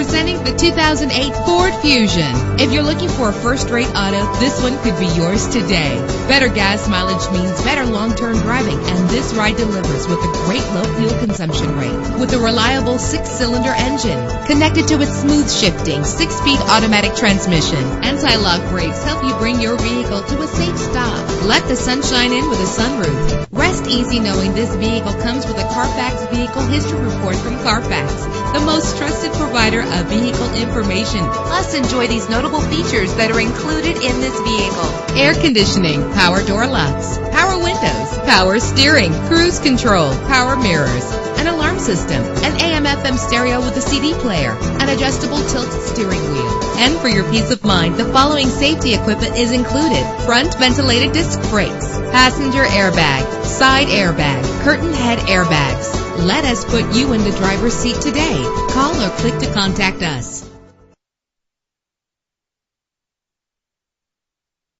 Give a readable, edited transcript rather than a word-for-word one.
Presenting the 2008 Ford Fusion. If you're looking for a first-rate auto, this one could be yours today. Better gas mileage means better long-term driving, and this ride delivers with a great low fuel consumption rate. With a reliable 6-cylinder engine connected to its smooth shifting 6-speed automatic transmission. Anti-lock brakes help you bring your vehicle to a safe stop. Let the sunshine in with a sunroof. Rest easy knowing this vehicle comes with a Carfax Vehicle History Report from Carfax, the most trusted provider of vehicle information. Plus, enjoy these notable features that are included in this vehicle: air conditioning, power door locks, power windows, power steering, cruise control, power mirrors, an alarm system, an AM/FM stereo with a CD player, an adjustable tilt steering wheel. And for your peace of mind, the following safety equipment is included: front ventilated disc brakes, passenger airbag, side airbag, curtain head airbags. Let us put you in the driver's seat today. Call or click to contact us.